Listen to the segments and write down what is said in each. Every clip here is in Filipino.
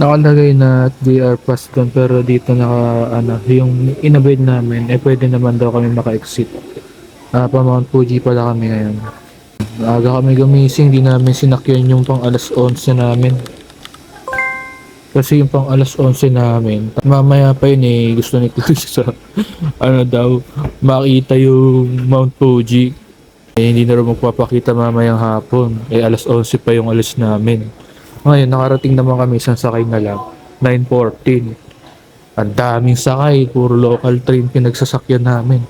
Nakalagay na DR pass doon pero dito yung inabid namin pwede naman daw kami maka-exit. Pa Mount Fuji pala kami ngayon. Aga kami gumising, di namin sinakyan yung pang alas 11 namin. Kasi yung pang alas 11 namin, mamaya pa yun gusto ni Kuya sa daw, makita yung Mount Fuji. Hindi na rin magpapakita mamayang hapon. Alas 11 pa yung alis namin. Ngayon, nakarating naman kami, isang sakay na lang. 9:14. Ang daming sakay, puro local train pinagsasakyan namin.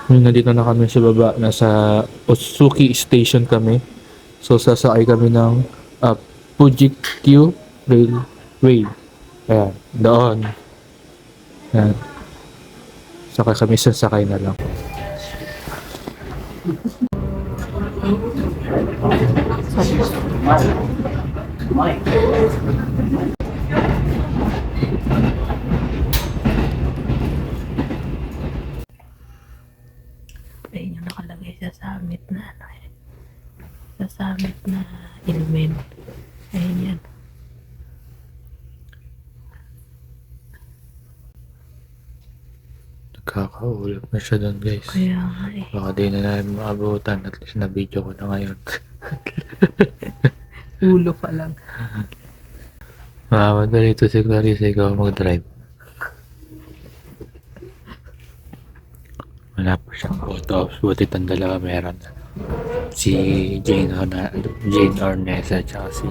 Ngayon, nandito na kami sa baba, nasa Otsuki Station kami. So, sasakay kami ng Fuji-Q Railway. Ayan, doon. Ayan. Saka kami sasakay na lang. Ayun yung nakalagay sa summit na sa summit na Ilmen. Ayun yan. Nagkakaulap na siya doon, guys. Kaya nga eh. Baka di na namin maabutan. At least na video ko na ngayon. Ulo pa lang. Madali ito si Clarissa, ikaw mag-drive. Wala pa siyang photos. Buti ang dalawa meron. Si Jane Ornesa at saka si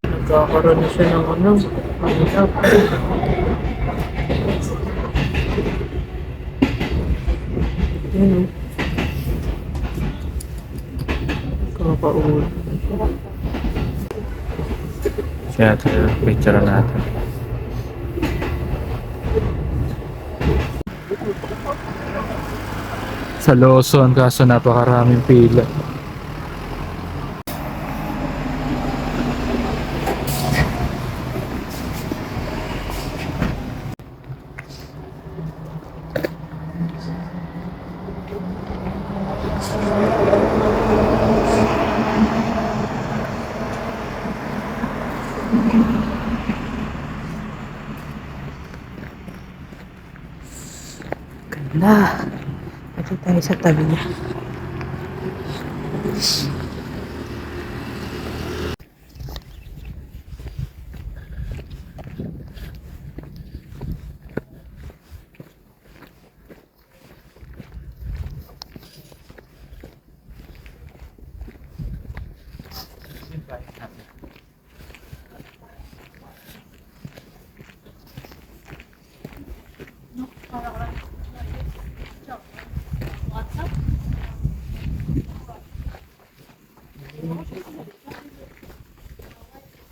Nagkakaroon na siya ng mahirap. Yun o. Kakaulo. siya tayo. Picture natin. Sa Lawson, kaso napakaraming pila. Ganda. Ito tayo sa tabi niya.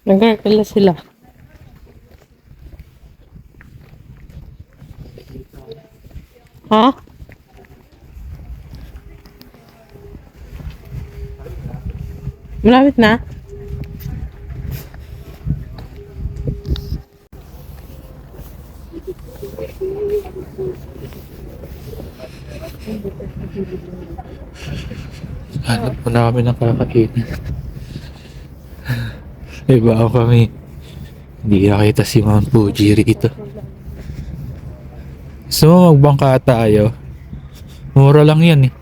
Nagkakala sila. Ha? Malapit na? Hanap po na kami ng kakainan. Iba ako kami. Hindi nakita si Mount Fuji rito. Gusto mo magbangka tayo? Mura lang yan eh.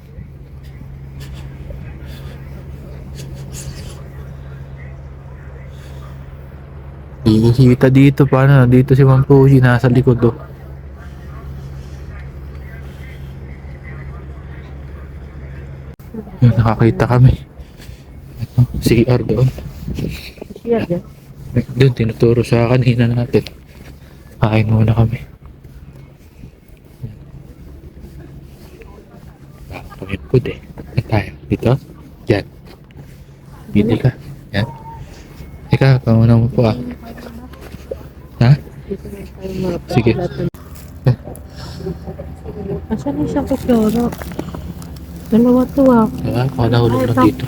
Hindi kita dito. Paano? Dito si Mount Fuji. Nasa likod oh. Yun, nakakita kami. Ito, CR doon. Siya dyan. Doon, tinuturo sa kanina natin. Kain muna kami. Pangit food eh. Saan tayo? Dito? Yan. Dito ka. Yan. Ika, pauna mo po ah. Ha? Sige. Asan na isang kusyoro? Dalawa to ah. Diba? Baka nahulog lang dito.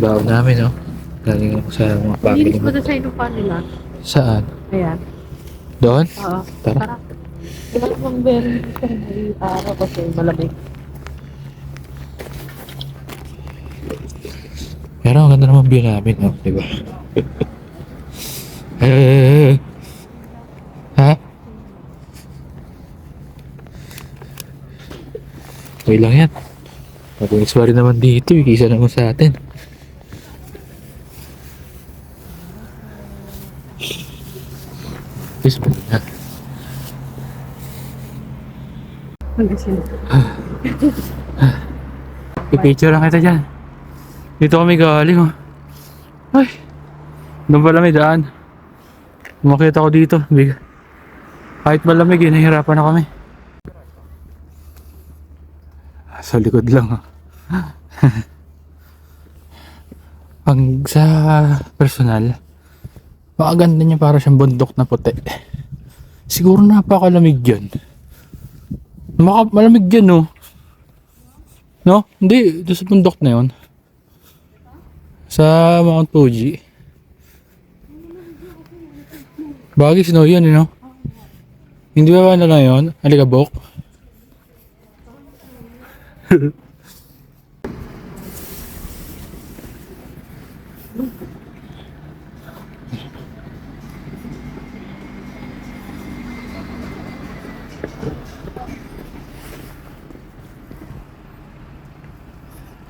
Baon namin oh. Galing ako sa mga family Linis mo. mo doon sa inupa nila. Saan? Ayan. Doon? Oo. Tara. Wala pang bearing dito. May araw kasi malamig. Pero ang ganda naman view namin oh. Diba? Ha? Okay lang yan. Mabilis pa rin naman dito, kisa naman sa atin. Yes, ha? I-picture lang kita dyan. Dito kami galing, oh. Ay, doon pala may daan. Umakit ako dito. Kahit malamig, nahihirapan na kami. Sa likod lang, oh. Ang sa personal, makaganda niya para siyang bundok na puti. Siguro napakalamig dyan. Malamig dyan, no? No? Hindi, doon sa bundok na yun. Sa Mount Fuji. Bagay snow yun, no? Hindi ba na lang yun? Alikabok?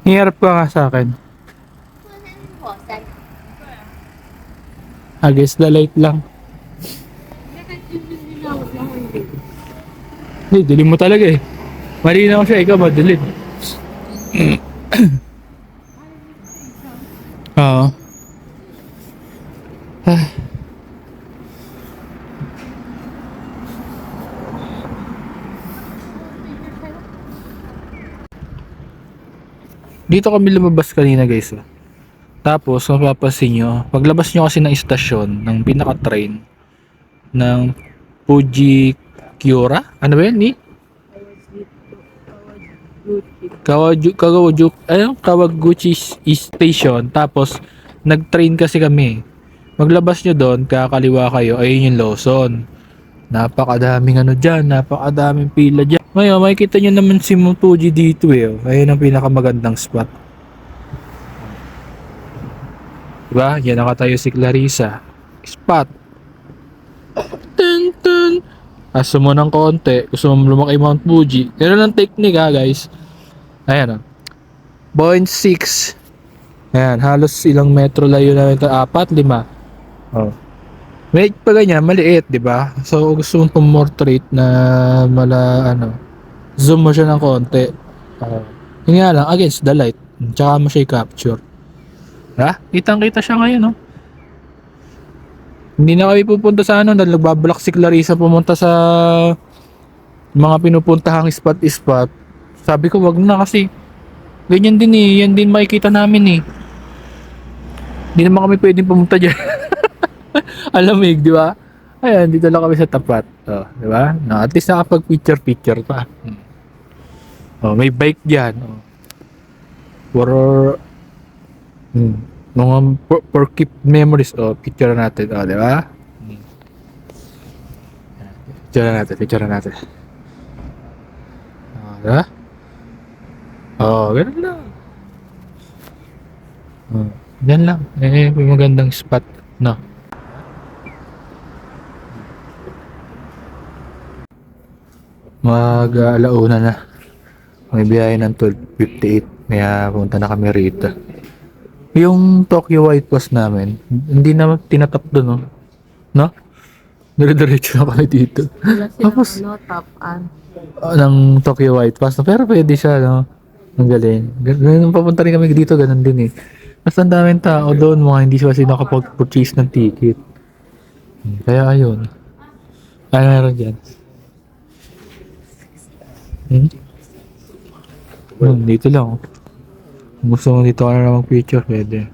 Hiharap ka nga sa akin. I guess the light lang. Hindi, dilim mo talaga eh. Malinaw siya, ikaw madilim. Oo. Dito kami lumabas kanina guys. Oh. Tapos, mapapansin nyo, paglabas nyo kasi ng istasyon, ng pinaka-train, ng Fuji Kyora? Ano ba yan? Ni? Kawaguchi Station. Tapos, nag-train kasi kami. Maglabas nyo doon, kakaliwa kayo, ayun yung Lawson. Napakadaming ano dyan, napakadaming pila dyan. Ngayon, makikita nyo naman si Mount Fuji dito eh. Oh. Ayun ang pinakamagandang spot. Diba? Yan nakatayo si Clarissa. Spot. Dun, dun. Aso mo ng konti. Gusto mo lumaki Mount Fuji. Ganun ang technique ha guys. Ayan o. 0.6. Ayan. Halos ilang metro layo na ito. 4, 5. Oh. May pa ganyan. Maliit. Diba? So gusto mong pumortrait na zoom mo siya ng konti. Yun nga lang. Against the light. Tsaka mo siya i-capture. Ha? Kitang-kita siya ngayon, no? Hindi na kami pupunta sa dahil nagbabalak si Clarissa pumunta sa mga pinupuntahang spot-spot. Sabi ko, wag na kasi ganyan din eh. Yan din makikita namin eh. Hindi naman kami pwedeng pumunta dyan. Alamig, di ba? Ayan, dito lang kami sa tapat. Oh, di ba? No, at least nakapag-picture pa. Oh, may bike dyan. Oh. Mga for keep memories. Picture natin. Di ba? Picture natin. Di ba? Ganun lang. Yan lang. May magandang spot. No? Mag-alauna na. May biyahe ng 12:58. Kaya punta na kami rito. Yung Tokyo White Pass namin, hindi na tinatap doon, no? No? Dire-diretso na kami dito. Tapos, top-an. ng Tokyo White Pass. Pero pwede siya, no? Ang galing. Ganun, papunta rin kami dito, ganun din eh. Mas ang daming tao doon, mga hindi sila nakapag-purchase ng ticket. Kaya ayun. Ano meron dyan? Dito lang. Kung gusto mo dito ka na mag-picture, pwede.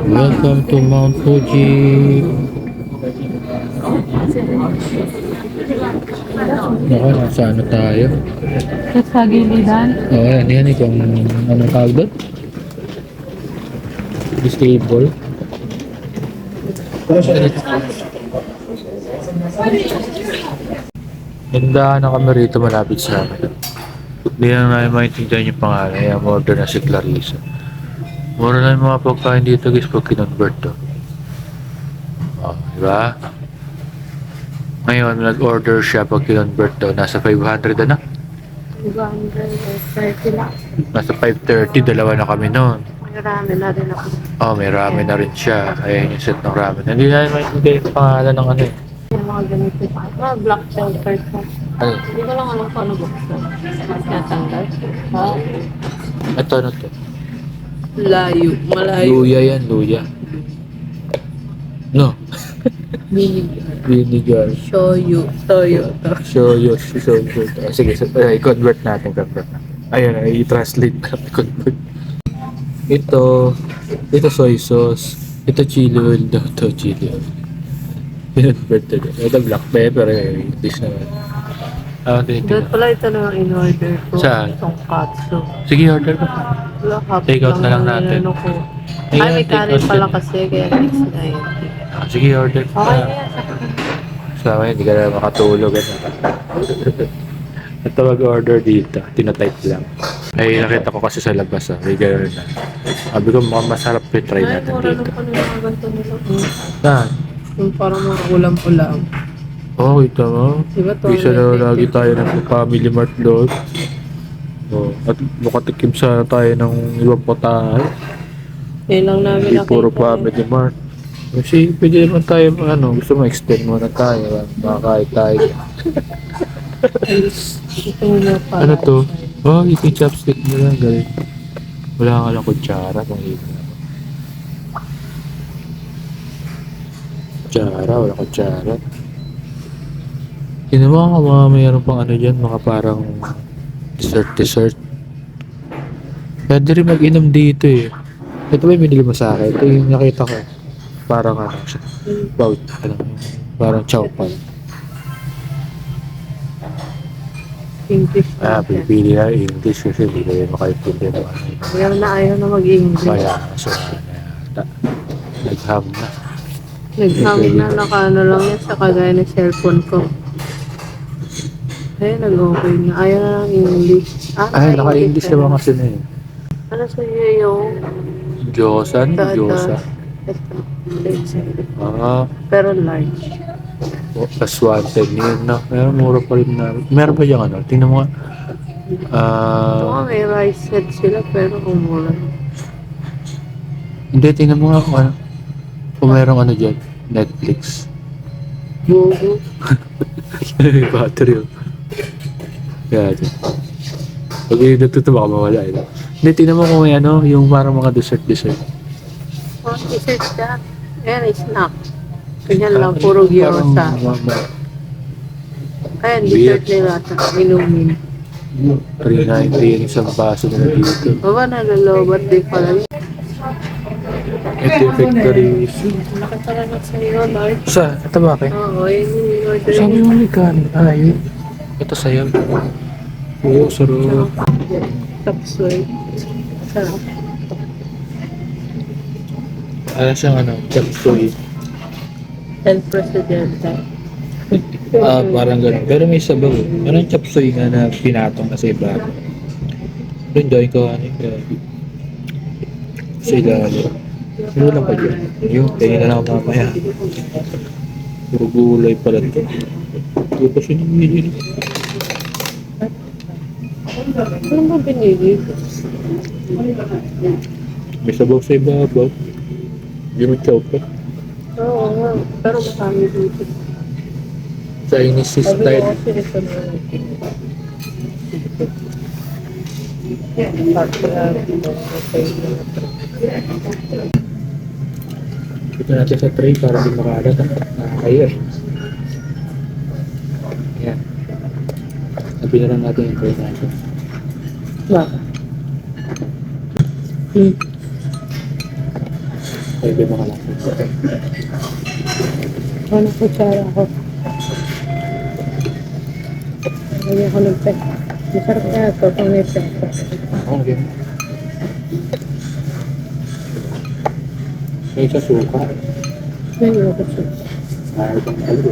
Welcome to Mount Fuji. Naku, nasa ano tayo? Sa gilidan. Yan ito. Anong tawag doon? Stable. Ganda na kami rito malapit sa amin. Hindi na namin maintindihan yung pangalan. Kaya order na si Clarissa. Mura na yung mga pagkain dito guys pag kinonvert to. Oh, diba? Ngayon, nag-order siya pag kinonvert to. Nasa 500 na. 230 lang. Nasa 530, dalawa na kami noon. May ramen na rin ako. Oh, may ramen na rin siya. Ayan yung set ng ramen. Hindi na namin maintindihan yung pangalan ng ano eh. Yung mga ganito pa. Mga black pepper pa. Ano? Hindi ko lang alam kung ano ba ito. Natanggal. Ha? Ito ano to? Layo. Malayo. Luya yan, luya. No. Vinegar. Vinegar. Shoyu. Toyo. Shoyo. Sige, i-convert natin. Ayan, i-translate natin. Convert. Ito soy sauce. Ito chili oil daw. Ito chili oil. Convert ito. Ito black pepper. Dish naman. Doon pala ito na yung in-order ko. Saan? Itong katsu. Sige, order ka. Wala, half Take out na lang yung natin. ano ko. Ayun, Ay, may take kanin out pala din. kasi kaya 690. Sige, order ka. Okay na yan. Sa akin, hindi ka na makatulog. Ito mag-order dito. Tinatype lang. Ay, nakita ko kasi sa labas. May gano'n na. Sabi ko, mukhang masarap yung try Ay, natin mura dito. lang pa ng ganito nila. Saan? Yung parang mga ulam-ulam. Oh, ito mo. Diba to? Isa na lagi tayo ng Family Mart doon. Oh, at makatikim sana tayo ng ibang patahay. Yan lang namin Hindi puro Family Mart. Kasi pwede naman tayo, gusto mo extend muna tayo. Makakain tayo. Ito na pala. Ano to? Oh, ito yung chopstick nila. Galing. Wala nga lang kutsara. Wala kutsara. Ginawa ko mga mayroon pang ano dyan, mga parang dessert. Pwede rin mag-inom dito eh. Ito ba yung binili mo sa akin? Ito yung nakita ko. Parang ano siya. Wow, parang chow pan. English na. Pipili na English kasi hindi kayo makaintindi ng ano. Ayaw na mag-English. Kaya sura na yata. Nagham na. Naghangin na naka-ano lang yan sa kagaya ng cellphone ko. Ay, nag-okay na. Ayaw na ng English. Ay, naka-English naman kasi na eh. Ano sa iyo yung... Diyosan? Diyosa. Ito. Pero large. Plus 110 yun na. Pero mura pa rin na. Meron ba yung ano? Tingnan mo nga. Ito nga may rice set sila pero umura. Hindi, tingnan mo nga kung ano. Kung merong ano dyan. Netflix. Bugo. Battery yun. Kaya dyan. Pag yung natuto baka mawala eh. Hindi, tingnan mo kung may ano. Yung parang mga dessert. Oh, dessert siya. Ayan, snack. Ganyan lang, puro gyoza. Ayan, dessert nila ito. Inumin. 390 yung isang baso na dito. Baba, nalalobat din pala yun. Ito yung factory. Nakatala na sa iyo, large. Sa, ito ba kayo? Oo, yun yung order. Sabi mo may kanin. Yun. Ito sa'yo. Oo, sarap. Tapsoy. Sarap. Siyang ano, chop suey. El Presidente. Parang gano'n. Pero may sabaw. Parang chop suey nga na pinatong na sa iba. Pero enjoy ko ano yung sa ilalim. Ano lang pa dyan? Yung, tingin na lang ako mamaya. Puro gulay pala ito. Ito kasi yung binili. Ano ba binili? May sabaw sa ibabaw. Hindi mo chow pa. Oo nga. Pero marami dito. Chinese Sabi style. ko kasi ito na. Ito natin sa tray para di makalat. Nakakaya eh. Ayan. Sabi na lang natin yung tray natin. Bakit? Pwede makalat. Ano kutsara ako? Hindi ako nag-check. Masarap kaya ito kung may check. Okay. May sa suka. May ako siya. Ayaw pang kalo.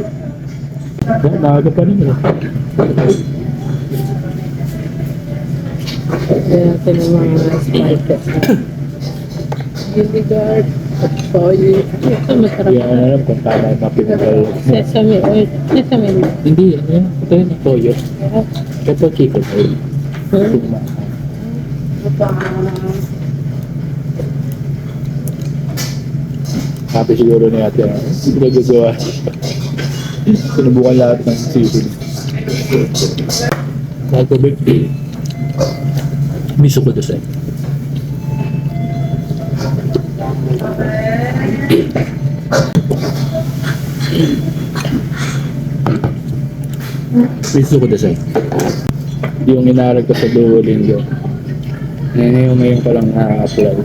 Maaga pa naman. Kaya natin ng mga spices. Vinegar at soy. Ito masarap. Hindi ako alam kung tama yung mga pinag-alok mo. Sesame oil. Sesame oil. Hindi, ano yan? Ito yun, toyo. Ito chicken oil. Hmm? Tuma. Happy siguro ni ate. Nagagawa. Sinubukan lahat ng seafood. Lahat ko big. Miso ko doon. Miso ko doon. Yung inarag ko sa Duolingo. Ngayon ko lang na-apply.